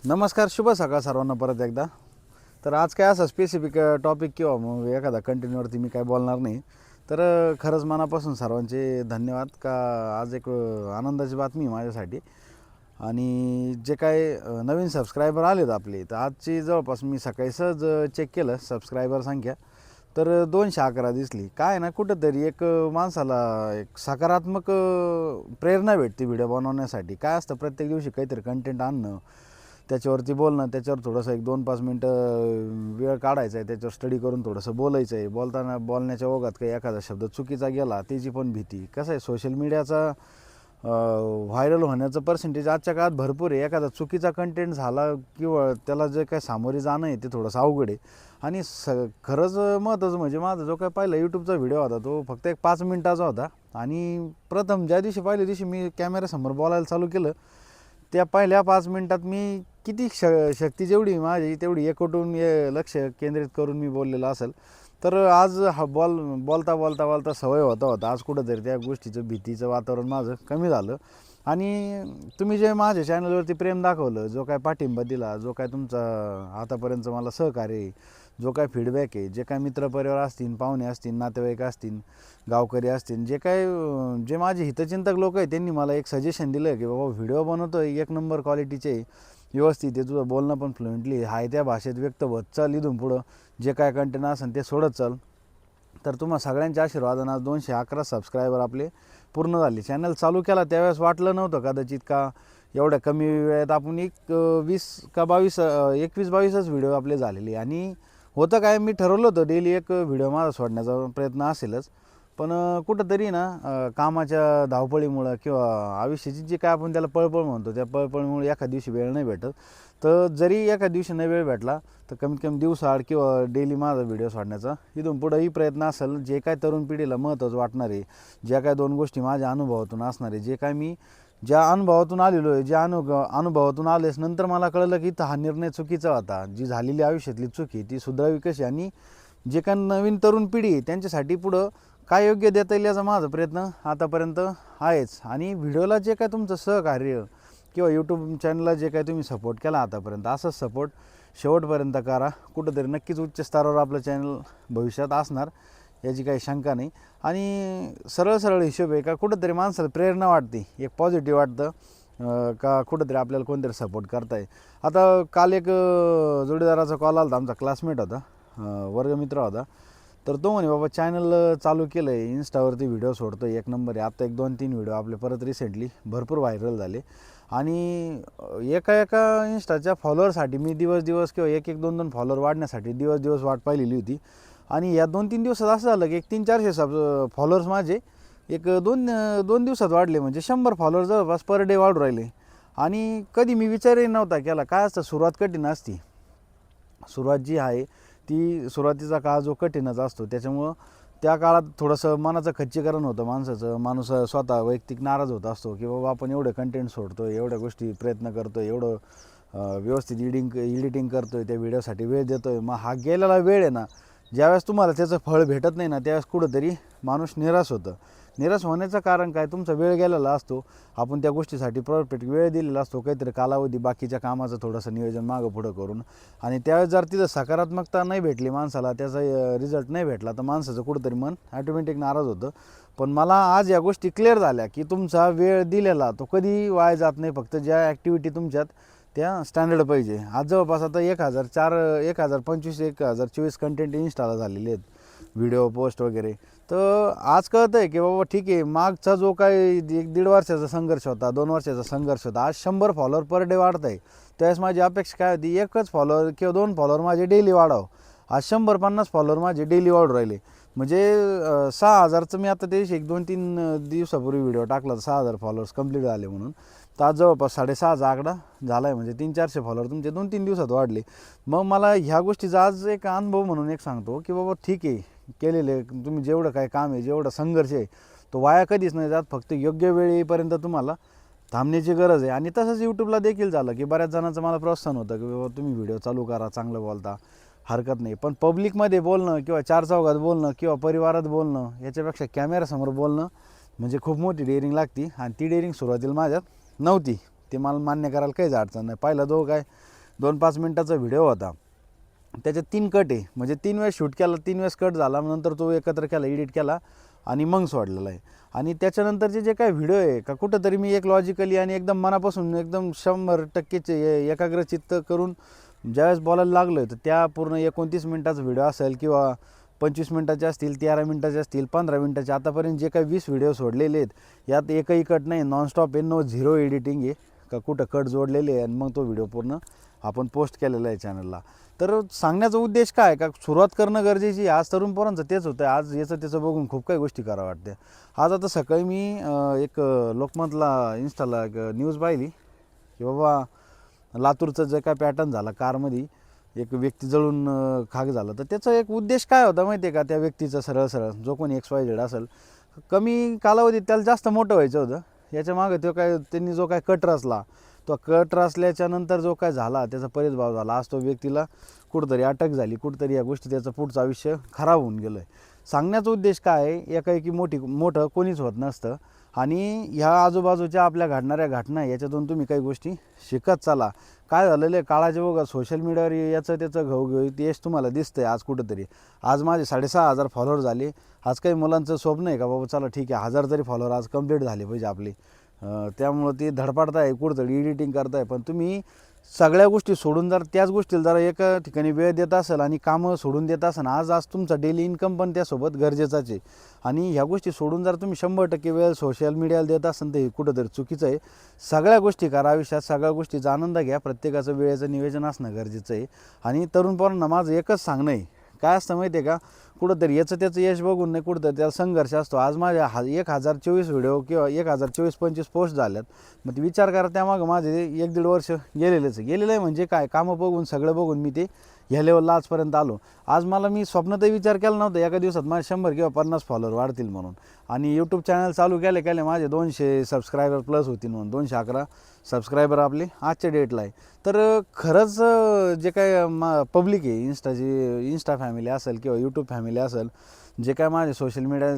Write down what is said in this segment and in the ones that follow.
नमस्कार, शुभ सकाळ सर्वांना परत एकदा. तर आज काय असा स्पेसिफिक टॉपिक किंवा मग एखादा कंटेंटवरती मी काय बोलणार नाही. तर खरंच मनापासून सर्वांचे धन्यवाद का आज एक आनंदाची बातमी आहे माझ्यासाठी. आणि जे काय नवीन सबस्क्रायबर आलेत आपले, तर आजची जवळपास मी सकाळी सहज चेक केलं सबस्क्रायबर संख्या, तर 211 दिसली. काय आहे ना, कुठंतरी एक माणसाला एक सकारात्मक प्रेरणा भेटते व्हिडिओ बनवण्यासाठी. काय असतं, प्रत्येक दिवशी काहीतरी कंटेंट आणणं, त्याच्यावरती बोलणं, त्याच्यावर थोडंसं 1-2-5 मिनटं वेळ काढायचा आहे, त्याच्यावर स्टडी करून थोडंसं बोलायचं आहे. बोलण्याच्या ओघात काही एखादा शब्द चुकीचा गेला त्याची पण भीती. कसं आहे, सोशल मीडियाचा व्हायरल होण्याचं पर्सेंटेज आजच्या काळात भरपूर आहे. एखादा चुकीचा कंटेंट झाला किंवा त्याला जे काय सामोरे जाणं आहे ते थोडंसं अवघड आहे. आणि खरंच महत्त्वाचं म्हणजे माझा जो काय पहिला यूट्यूबचा व्हिडिओ होता तो फक्त एक 5 मिनटाचा होता. आणि प्रथम ज्या दिवशी पहिल्या दिवशी मी कॅमेऱ्यासमोर बोलायला चालू केलं, त्या पहिल्या 5 मिनटात मी किती शक्ती जेवढी माझी तेवढी एकवटून लक्ष केंद्रित करून मी बोललेलं असेल. तर आज हा बोलता बोलता बोलता सवय होता आज कुठंतरी त्या गोष्टीचं भीतीचं वातावरण माझं कमी झालं. आणि तुम्ही जे माझ्या चॅनलवरती प्रेम दाखवलं, जो काय पाठिंबा दिला, जो काय तुमचा आतापर्यंत मला सहकार्य आहे, जो काय फीडबॅक आहे, जे काय मित्रपरिवार असतील, पाहुणे असतील, नातेवाईक असतील, गावकरी असतील, जे माझे हितचिंतक लोक आहेत, त्यांनी मला एक सजेशन दिलं की बाबा व्हिडिओ बनवतो एक नंबर क्वालिटीचे, व्यवस्थित आहे, तुझं बोलणं पण फ्लुएंटली आहे, त्या भाषेत व्यक्त होत चाल, इथून पुढं जे काय कंटेंट असेल ते सोडत चाल. तर तुम्हा सगळ्यांच्या आशीर्वादानं आज 211 सबस्क्रायबर आपले पूर्ण झाले. चॅनल चालू केला त्यावेळेस वाटलं नव्हतं कदाचित का एवढ्या कमी वेळात आपण एक 20 का 22 21-22च व्हिडिओ आपले झालेले. आणि होतं काय, मी ठरवलं होतं डेली एक व्हिडिओ माझा सोडण्याचा प्रयत्न असेलच, पण कुठंतरी ना कामाच्या धावपळीमुळं किंवा आयुष्याची जी काय आपण त्याला पळपळ म्हणतो, त्या पळपळीमुळे एखाद दिवशी वेळ नाही भेटत. तर जरी एखाद दिवशी नाही वेळ भेटला तर कमीत कमी दिवसाआड किंवा डेली माझा व्हिडिओ सोडण्याचा इथून पुढंही प्रयत्न असेल. जे काय तरुण पिढीला महत्त्वाचं वाटणार आहे, ज्या काय 2 गोष्टी माझ्या अनुभवातून असणार आहे, जे काय मी ज्या अनुभवातून आलेलो आहे, ज्या अनुभवातून आलेच नंतर मला कळलं की हा निर्णय चुकीचा होता, जी झालेली आयुष्यातली चुकी ती सुधारावी कशी, आणि जे काय नवीन तरुण पिढी आहे त्यांच्यासाठी पुढं काय योग्य देता येईल याचा माझा प्रयत्न आतापर्यंत आहेच. आणि व्हिडिओला जे काय तुमचं सहकार्य किंवा यूट्यूब चॅनलला जे काय तुम्ही सपोर्ट केला आतापर्यंत, असंच सपोर्ट शेवटपर्यंत करा. कुठंतरी नक्कीच उच्च स्तरावर आपलं चॅनल भविष्यात असणार, याची काही शंका नाही. आणि सरळ हिशोब आहे का कुठंतरी माणसाला प्रेरणा वाटते, एक पॉझिटिव्ह वाटतं का कुठंतरी आपल्याला कोणतरी सपोर्ट करताय. आता काल एक जोडीदाराचा कॉल आला होता, आमचा क्लासमेट होता, वर्गमित्र होता. तर तो म्हणे बाबा चॅनल चालू केलं आहे, इन्स्टावरती व्हिडिओ सोडतो एक नंबर आहे. आत्ता 1-2-3 व्हिडिओ आपले परत रिसेंटली भरपूर व्हायरल झाले. आणि एका इन्स्टाच्या फॉलोअरसाठी मी दिवस किंवा 1-2 फॉलोअर वाढण्यासाठी दिवस वाट पाहिलेली होती. आणि या 2-3 दिवसात असं झालं की 300-400 फॉलोअर्स माझे एक 2 दिवसात वाढले. म्हणजे 100 फॉलोअर जवळपास पर डे वाढू राहिले. आणि कधी मी विचारही नव्हता केला. काय असतं, सुरुवात कठीण असती. सुरुवात जी आहे ती सुरुवातीचा काळ जो कठीणच असतो, त्याच्यामुळं त्या काळात थोडंसं मनाचं खच्चीकरण होतं माणसाचं. माणूस स्वतः वैयक्तिक नाराज होत असतो की बाबा आपण एवढं कंटेंट सोडतो, एवढ्या गोष्टी प्रयत्न करतो, एवढं व्यवस्थित एडिटिंग करतो आहे, त्या व्हिडिओसाठी वेळ देतो आहे. मग हा गेलेला वेळ आहे ना, ज्यावेळेस तुम्हाला त्याचं फळ भेटत नाही ना, त्यावेळेस कुठंतरी माणूस निराश होतं. निराश होण्याचं कारण काय, तुमचा वेळ गेलेला असतो, आपण त्या गोष्टीसाठी परफेक्ट वेळ दिलेला असतो, काहीतरी कालावधी बाकीच्या कामाचं थोडंसं नियोजन मागं पुढं करून. आणि त्यावेळेस जर तिथं सकारात्मकता नाही भेटली माणसाला, त्याचा रिझल्ट नाही भेटला, तर माणसाचं कुठंतरी मन ॲटोमॅटिक नाराज होतं. पण मला आज या गोष्टी क्लिअर झाल्या की तुमचा वेळ दिलेला तो कधी वाया जात नाही. फक्त ज्या ॲक्टिव्हिटी तुमच्यात त्या स्टँडर्ड पाहिजे. आज जवळपास आता 1024 कंटेंट इन्स्टाला झालेले आहेत, व्हिडिओ पोस्ट वगैरे. तर आज कळतं आहे की बाबा ठीक आहे, मागचा जो काय 1-1.5 वर्षाचा संघर्ष होता, 2 वर्षाचा संघर्ष होता, आज 100 फॉलोअर पर डे वाढत आहे. त्यावेळेस माझी अपेक्षा काय होती, एकच फॉलोअर किंवा 2 फॉलोअर माझे डेली वाढावं. आज 100-50 फॉलोअर माझे डेली वाढू राहिले. म्हणजे 6,000चं मी आता ते 1-2-3 दिवसापूर्वी व्हिडिओ टाकला तर 6,000 फॉलोअर्स कंप्लीट झाले म्हणून. तर आज जवळपास 6,500चा आकडा झाला आहे. म्हणजे 300-400 फॉलोअर तुमचे 2-3 दिवसात वाढले. मग मला ह्या गोष्टीचा आज एक अनुभव म्हणून एक सांगतो की बाबा ठीक आहे, केलेले तुम्ही जेवढं काय काम आहे, जेवढा संघर्ष आहे तो वाया कधीच नाही जात. फक्त योग्य वेळ येईपर्यंत तुम्हाला थांबण्याची गरज आहे. आणि तसंच यूट्यूबला देखील झालं की बऱ्याच जणांचं मला प्रोत्साहन होतं की बाबा तुम्ही व्हिडिओ चालू करा, चांगलं बोलता, हरकत नाही. पण पब्लिकमध्ये बोलणं किंवा 4 चौघात बोलणं किंवा परिवारात बोलणं याच्यापेक्षा कॅमेऱ्यासमोर बोलणं म्हणजे खूप मोठी डेअरिंग लागते. आणि ती डेअरिंग सुरुवातीला माझ्यात नव्हती, ते मला मान्य करायला काहीच अडचण नाही. पहिला जो काय 2-5 मिनटाचा व्हिडिओ होता. त्याच्यात 3 कट आहे, म्हणजे 3 वेळेस शूट केला, 3 वेळेस कट झाला, नंतर तो एकत्र केला, एडिट केला आणि मग सोडलेला आहे. आणि त्याच्यानंतरचे जे काही व्हिडिओ आहे का कुठंतरी मी एक लॉजिकली आणि एकदम मनापासून एकदम 100% एकाग्रचित्त करून ज्यावेळेस बोलायला लागलो आहे, तर त्या पूर्ण 29 मिनटाचा व्हिडिओ असेल किंवा 25 मिनटाचे असतील, 13 मिनटाचे असतील, 15 मिनटाचे, आतापर्यंत जे काही 20 व्हिडिओ सोडलेले आहेत, यात एकही कट नाही, नॉनस्टॉप आहे, झिरो एडिटिंग आहे का कुठं कट जोडलेले आहे. आणि मग तो व्हिडिओ पूर्ण आपण पोस्ट केलेला आहे चॅनलला. तर सांगण्याचा उद्देश काय का सुरुवात करणं गरजेची. आज तरुण पोरांचं तेच होतं, आज याचं त्याचं बघून खूप काही गोष्टी करावं वाटते. आज आता सकाळी मी एक लोकमतला इंस्टाला एक न्यूज पाहिली की बाबा लातूरचं जे काय पॅटर्न झाला कारमध्ये, एक व्यक्ती जळून खाक झालं. तर त्याचा एक उद्देश काय होता माहिती आहे का, त्या व्यक्तीचा सरळ सरळ जो कोणी XYZ असेल, कमी कालावधीत त्याला जास्त मोठं व्हायचं होतं. याच्या मागं तो काय त्यांनी जो काय कट रचला, तो कट रचल्याच्या नंतर जो काय झाला त्याचा परिस्भाव झाला. आज तो व्यक्तीला कुठंतरी अटक झाली, कुठंतरी या गोष्टी त्याचं पुढचं आयुष्य खराब होऊन गेलं आहे. सांगण्याचा उद्देश काय आहे, एकाएकी मोठं कोणीच होत नसतं. आणि ह्या आजूबाजूच्या आपल्या घडणाऱ्या घटना याच्यातून तुम्ही काही गोष्टी शिकत चाला. काय झालेलं आहे काळाच्या बघा, सोशल मीडियावर याचं त्याचं घवघवीत यश तुम्हाला दिसतं आहे. आज कुठंतरी आज माझे 6,500 फॉलोअर झाले. आज काही मुलांचं स्वप्न आहे का बाबा चला ठीक आहे 1000 तरी फॉलोअर आज कंप्लीट झाले पाहिजे आपले. त्यामुळं ते धडपडताय, कुठंतरी एडिटिंग करताय. पण तुम्ही सगळ्या गोष्टी सोडून जर त्याच गोष्टीला जरा एका ठिकाणी वेळ देत असाल आणि कामं सोडून देत असाल, आज तुमचा डेली इन्कम पण त्यासोबत गरजेचाच आहे. आणि ह्या गोष्टी सोडून जर तुम्ही 100% वेळ सोशल मीडियाला देत असाल तर हे कुठंतरी चुकीचं आहे. सगळ्या गोष्टी करा आयुष्यात, सगळ्या गोष्टीचा आनंद घ्या, प्रत्येकाचं वेळेचं नियोजन असणं गरजेचं आहे. आणि तरुण पोरांना माझं एकच सांगणं आहे, काय असतं माहिती आहे का, कुठंतरी याचं त्याचं यश बघून नाही, कुठंतरी त्याला संघर्ष असतो. आज माझ्या 1024 व्हिडिओ किंवा 1024-25 पोस्ट झाल्यात. मग विचार करा त्यामागं माझे 1-1.5 वर्ष गेलेलं आहे. म्हणजे काय, कामं बघून सगळं बघून मी ते ह्या लेवलला आजपर्यंत आलो. आज मी स्वप्नातही विचार केला नव्हता एका दिवसात माझे 100 किंवा 50 फॉलोअर वाढतील म्हणून. आणि यूट्यूब चॅनल चालू केले माझे 200 सबस्क्रायबर प्लस होतील म्हणून. 211 सबस्क्रायबर आपले आजच्या डेटला आहे. तर खरंच जे काय पब्लिक आहे, इंस्टा फॅमिली असेल किंवा यूट्यूब फॅमिली असेल, जे काय माझे सोशल मीडिया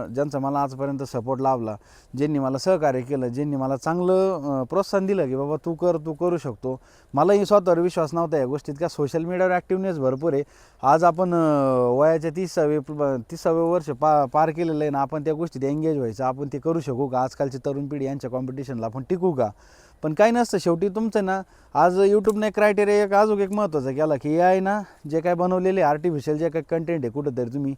ज्यांचा मला आजपर्यंत सपोर्ट लाभला, ज्यांनी मला सहकार्य केलं, ज्यांनी मला चांगलं प्रोत्साहन दिलं की बाबा तू करू शकतो. मलाही स्वतःवर विश्वास नव्हता या गोष्टीत का सोशल मीडियावर ॲक्टिव्हनेस भरपूर आहे. आज आपण वयाच्या 30व्या वर्ष पार केलेलं आहे ना, आपण त्या गोष्टीत एंगेज व्हायचं, आपण ते करू शकू का, आजकालची तरुण पिढी यांच्या कॉम्पिटिशनला आपण टिकू का. पण काही नसतं, शेवटी तुमचं ना. आज यूट्यूबने क्रायटेरिया अजून एक महत्त्वाचा केला की AI ना जे काय बनवलेले आर्टिफिशियल जे काही कंटेंट आहे, कुठंतरी तुम्ही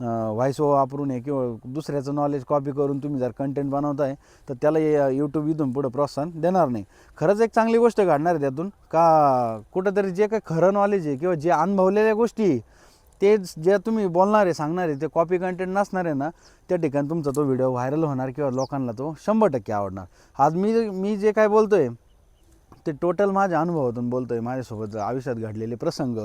व्हॉइस ओव्हर वापरून आहे किंवा दुसऱ्याचं नॉलेज कॉपी करून तुम्ही जर कंटेंट बनवताय, तर त्याला यूट्यूब इथून पुढं प्रोत्साहन देणार नाही. खरंच एक चांगली गोष्ट घडणार आहे त्यातून का, कुठंतरी जे काही खरं नॉलेज आहे किंवा जे अनुभवलेल्या गोष्टी आहे, ते जे तुम्ही बोलणार आहे, सांगणार आहे, ते कॉपी कंटेंट नसणार आहे ना, त्या ठिकाणी तुमचा तो व्हिडिओ व्हायरल होणार किंवा लोकांना तो 100% आवडणार. आज मी जे काय बोलतो आहे ते टोटल माझ्या अनुभवातून बोलतो आहे. माझ्यासोबत आयुष्यात घडलेले प्रसंग,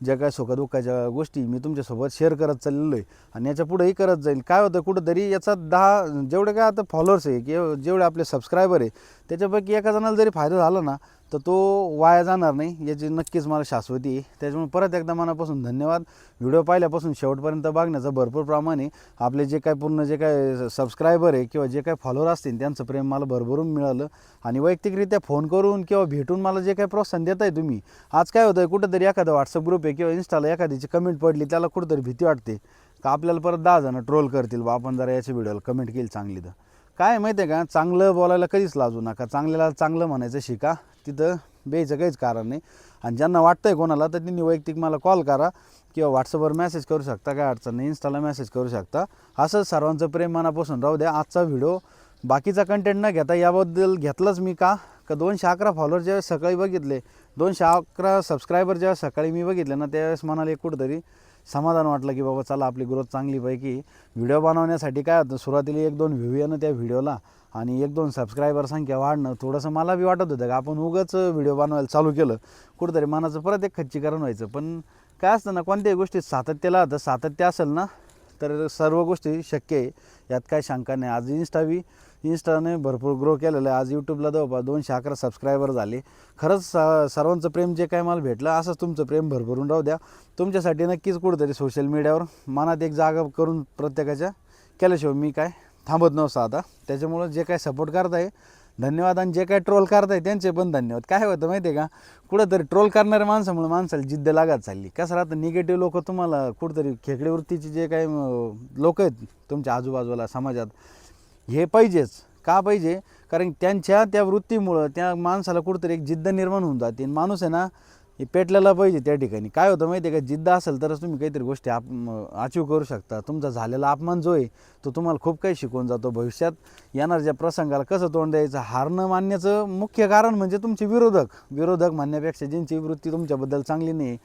ज्या काय सुखदुःखाच्या गोष्टी मी तुमच्यासोबत शेअर करत चाललेलो आहे आणि याच्या पुढेही करत जाईल. काय होतं कुठंतरी याचा 10 जेवढे काय आता फॉलोअर्स आहे किंवा जेवढे आपले सबस्क्रायबर आहे, त्याच्यापैकी एका जणाला जरी फायदा झाला ना, तर तो वाया जाणार नाही, याची नक्कीच मला शाश्वती आहे. त्याच्यामुळे परत एकदा मनापासून धन्यवाद. व्हिडिओ पाहिल्यापासून शेवटपर्यंत बघण्याचं भरपूर प्रमाण आहे. आपले जे काय पूर्ण जे काय सबस्क्रायबर आहे किंवा जे काय फॉलोअर असतील त्यांचं प्रेम मला भरभरून मिळालं. आणि वैयक्तिकरित्या फोन करून किंवा भेटून मला जे काही प्रोत्साहन देत आहे तुम्ही. आज काय होतं, कुठंतरी एखादा व्हॉट्सअप ग्रुप आहे किंवा इंस्टाला एखाद्याची कमेंट पडली, त्याला कुठंतरी भीती वाटते का आपल्याला परत 10 जण ट्रोल करतील बा आपण जरा याच्या व्हिडिओला कमेंट केली चांगली. तर काय माहिती आहे का, चांगलं बोलायला कधीच लाजू नका, चांगल्याला चांगलं म्हणायचं शिका, तिथं बेचं काहीच कारण नाही. आणि ज्यांना वाटतं आहे कोणाला, तर त्यांनी वैयक्तिक मला कॉल करा किंवा व्हॉट्सअपवर मेसेज करू शकता, काय अडचण नाही, इंस्टाला मेसेज करू शकता. असंच सर्वांचं प्रेम मनापासून राहू द्या. आजचा व्हिडिओ बाकीचा कंटेंट न घेता याबद्दल घेतलंच मी का 211 फॉलोअर ज्यावेळेस सकाळी बघितले, 211 सबस्क्रायबर ज्यावेळेस सकाळी मी बघितले ना, त्यावेळेस मनाला एक कुठंतरी समाधान वाटलं की बाबा चला आपली ग्रोथ चांगलीपैकी. व्हिडिओ बनवण्यासाठी काय होतं, सुरुवातीला 1-2 व्ह्यू येणं त्या व्हिडिओला आणि 1-2 सबस्क्रायबर संख्या वाढणं, थोडंसं मला बी वाटत होतं का आपण उगाच व्हिडिओ बनवायला चालू केलं, कुठंतरी मनाचं परत एक खच्चीकरण व्हायचं. पण काय असतं ना, कोणत्याही गोष्टीत सातत्य लागतं, सातत्य असेल ना तर सर्व गोष्टी शक्य आहे, यात काय शंका नाही. आज इंस्टाने भरपूर ग्रो केलेलं आहे. आज यूट्यूबला जवळपास 211 सबस्क्रायबर झाले. खरंच सर्वांचं प्रेम जे काय मला भेटलं, असंच तुमचं प्रेम भरभरून राहू द्या. तुमच्यासाठी नक्कीच कुठंतरी सोशल मीडियावर मनात एक जागा करून प्रत्येकाच्या केल्याशिवाय मी काय थांबत नव्हतं आता. त्याच्यामुळं जे काय सपोर्ट करताय धन्यवाद. आणि जे काय ट्रोल करताय त्यांचे पण धन्यवाद. काय होतं माहिती आहे का, कुठंतरी ट्रोल करणाऱ्या माणसामुळे माणसाला जिद्द लागत चालली. कसं राहतं, निगेटिव्ह लोक तुम्हाला कुठंतरी खेकडे वृत्तीचे जे काही लोक आहेत तुमच्या आजूबाजूला समाजात, हे पाहिजेच. का पाहिजे? कारण त्यांच्या त्या वृत्तीमुळं त्या माणसाला कुठंतरी एक जिद्द निर्माण होऊन जाते. माणूस आहे ना, हे पेटलेला पाहिजे त्या ठिकाणी. काय होतं माहिती आहे का, जिद्द असेल तरच तुम्ही काहीतरी गोष्टी अचीव करू शकता. तुमचा झालेला अपमान जो आहे तो तुम्हाला खूप काही शिकवून जातो. भविष्यात येणाऱ्या प्रसंगाला कसं तोंड द्यायचं, हार न मानण्याचं मुख्य कारण म्हणजे तुमचे विरोधक म्हणण्यापेक्षा ज्यांची वृत्ती तुमच्याबद्दल चांगली नाही,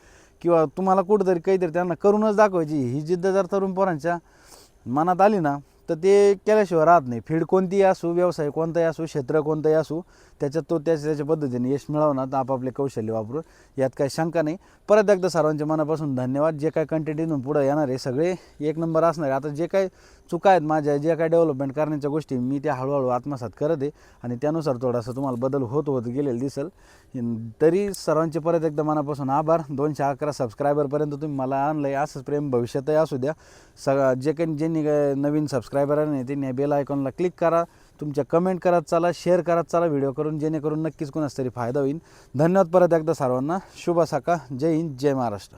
किंवा तुम्हाला कुठंतरी काहीतरी त्यांना करूनच दाखवायची, ही जिद्द जर तरुण पोरांच्या मनात आली ना, तर ते केल्याशिवाय राहत नाही. फील्ड कोणतीही असो, व्यवसाय कोणताही असो, क्षेत्र कोणतंही असो, त्याच्यात तो त्याच्या पद्धतीने यश मिळवणार, तर आपापले कौशल्य वापरून, यात काही शंका नाही. परत एकदा सर्वांच्या मनापासून धन्यवाद. जे काय कंटेंट इथून पुढे येणार आहे सगळे एक नंबर असणार आहे. आता जे काही चुका आहेत माझ्या, जे काही डेव्हलपमेंट करण्याच्या गोष्टी मी त्या हळूहळू आत्मसात करत आहे, आणि त्यानुसार थोडासा तुम्हाला बदल होत गेलेला दिसेल. तरी सर्वांचे परत एकदा मनापासून आभार. 211 सबस्क्रायबरपर्यंत तुम्ही मला आणलं आहे, असंच प्रेम भविष्यातही असू द्या. जे काही ज्यांनी नवीन सबस्क्रायबर नाही त्यांनी बेल आयकॉनला क्लिक करा, तुमच्या कमेंट करत चला, शेअर करत चला व्हिडिओ करून, जेणेकरून नक्कीच कोणास तरी फायदा होईल. धन्यवाद परत एकदा सर्वांना. शुभ सकाळ. जय हिंद, जय महाराष्ट्र.